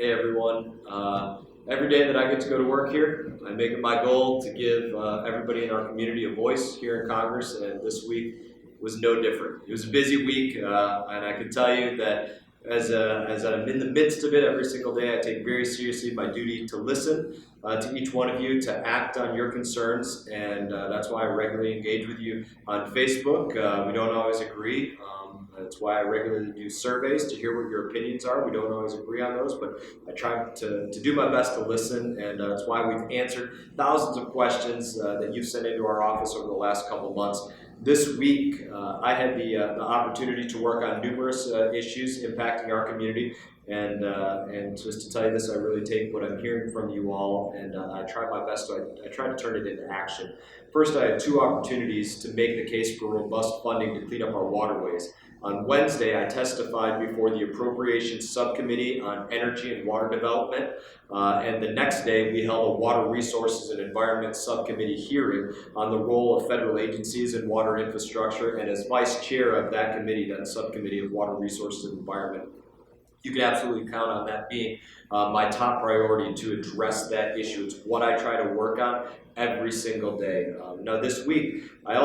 Hey everyone. Every day that I get to go to work here, I make it my goal to give everybody in our community a voice here in Congress, and this week was no different. It was a busy week, and I can tell you that as I'm in the midst of it every single day, I take very seriously my duty to listen to each one of you, to act on your concerns, and that's why I regularly engage with you on Facebook. We don't always agree. That's why I regularly do surveys to hear what your opinions are. We don't always agree on those, but I try to do my best to listen, and that's why we've answered thousands of questions that you've sent into our office over the last couple months. This week, I had the opportunity to work on numerous issues impacting our community, and just to tell you this, I really take what I'm hearing from you all, and I try my best. I try to turn it into action. First, I had two opportunities to make the case for robust funding to clean up our waterways. On Wednesday, I testified before the Appropriations Subcommittee on Energy and Water Development, and the next day we held a Water Resources and Environment Subcommittee hearing on the role of federal agencies in water infrastructure, and as vice chair of that committee, that subcommittee of Water Resources and Environment, you can absolutely count on that being my top priority to address that issue. It's what I try to work on every single day. Now this week, I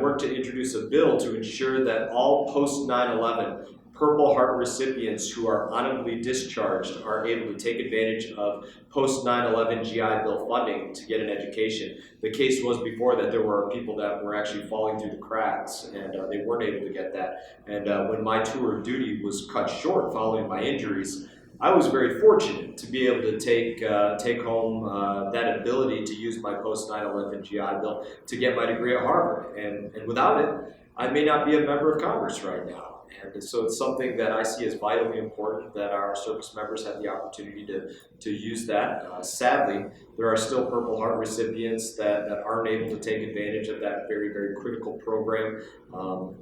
worked to introduce a bill to ensure that all post 9/11 Purple Heart recipients who are honorably discharged are able to take advantage of post 9/11 GI Bill funding to get an education. The case was before that there were people that were actually falling through the cracks, and they weren't able to get that. And when my tour of duty was cut short following my injuries, I was very fortunate to be able to take home that ability to use my post 9/11 GI Bill to get my degree at Harvard. And without it, I may not be a member of Congress right now. And so it's something that I see as vitally important that our service members have the opportunity to use that. Sadly, there are still Purple Heart recipients that aren't able to take advantage of that very, very critical program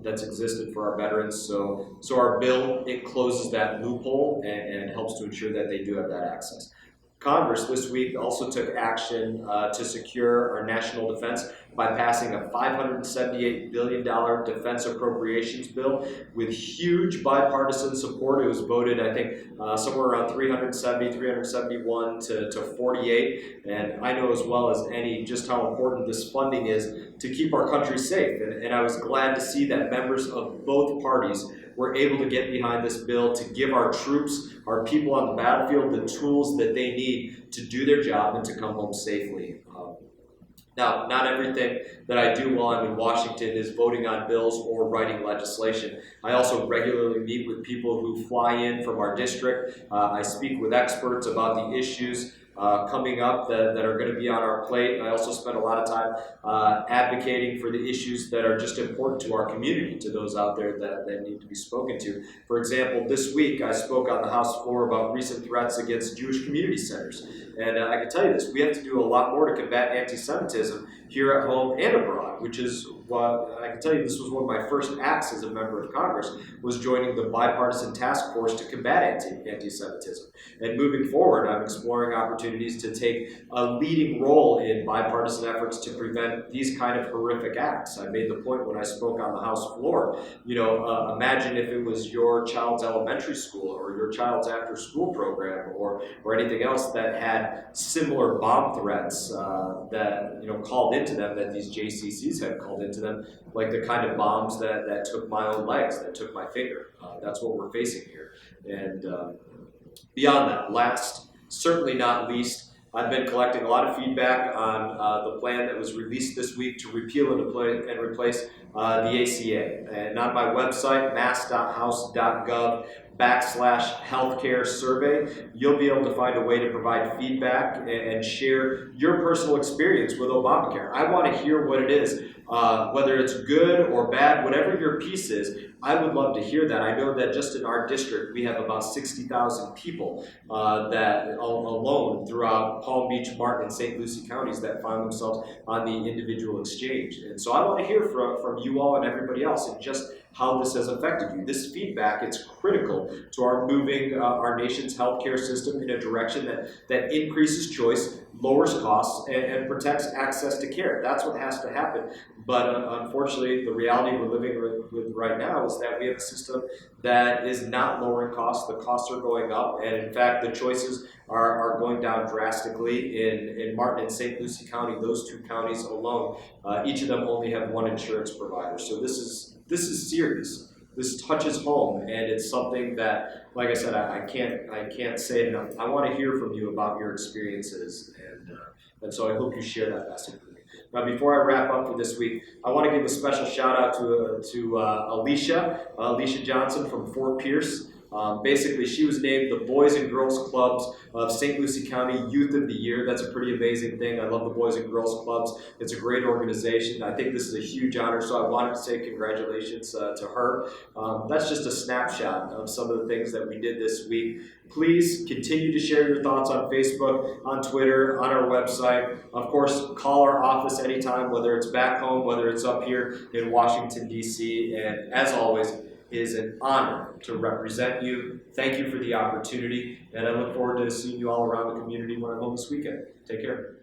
that's existed for our veterans. So our bill, it closes that loophole and helps to ensure that they do have that access. Congress this week also took action to secure our national defense by passing a $578 billion defense appropriations bill with huge bipartisan support. It was voted, I think, somewhere around 371 to 48. And I know as well as any just how important this funding is to keep our country safe. And I was glad to see that members of both parties were able to get behind this bill to give our troops, our people on the battlefield, the tools that they need to do their job and to come home safely. Now, not everything that I do while I'm in Washington is voting on bills or writing legislation. I also regularly meet with people who fly in from our district. I speak with experts about the issues coming up that are going to be on our plate. I also spend a lot of time advocating for the issues that are just important to our community, to those out there that need to be spoken to. For example, this week I spoke on the House floor about recent threats against Jewish community centers. And I can tell you this, we have to do a lot more to combat anti-Semitism here at home and abroad, which is what I can tell you this was one of my first acts as a member of Congress, was joining the bipartisan task force to combat anti-Semitism. And moving forward, I'm exploring opportunities to take a leading role in bipartisan efforts to prevent these kind of horrific acts. I made the point when I spoke on the House floor, imagine if it was your child's elementary school or your child's after-school program or anything else that had similar bomb threats that called into them, that these JCCs had called into them, like the kind of bombs that took my own legs, that took my finger. That's what we're facing here. And beyond that, last, certainly not least, I've been collecting a lot of feedback on the plan that was released this week to repeal and replace the ACA. And on my website, mass.house.gov/healthcare survey, you'll be able to find a way to provide feedback and share your personal experience with Obamacare. I want to hear what it is, whether it's good or bad, whatever your piece is. I would love to hear that. I know that just in our district, we have about 60,000 people that alone throughout Palm Beach, Martin, and St. Lucie counties that find themselves on the individual exchange. And so I want to hear from you all and everybody else and just how this has affected you. This feedback, it's critical to our moving our nation's healthcare system in a direction that increases choice, lowers costs and protects access to care. That's what has to happen. But unfortunately, the reality we're living with right now is that we have a system that is not lowering costs. The costs are going up, and in fact, the choices are going down drastically in Martin and St. Lucie County. Those two counties alone, each of them only have one insurance provider. So this is serious. This touches home, and it's something that, like I said, I can't say enough. I want to hear from you about your experiences, and so I hope you share that message with me. Now, before I wrap up for this week, I want to give a special shout out to Alicia Johnson from Fort Pierce. Basically, she was named the Boys and Girls Clubs of St. Lucie County Youth of the Year. That's a pretty amazing thing. I love the Boys and Girls Clubs. It's a great organization. I think this is a huge honor, so I wanted to say congratulations to her. That's just a snapshot of some of the things that we did this week. Please continue to share your thoughts on Facebook, on Twitter, on our website. Of course, call our office anytime, whether it's back home, whether it's up here in Washington, D.C. And as always, it is an honor to represent you. Thank you for the opportunity, and I look forward to seeing you all around the community when I'm home this weekend. Take care.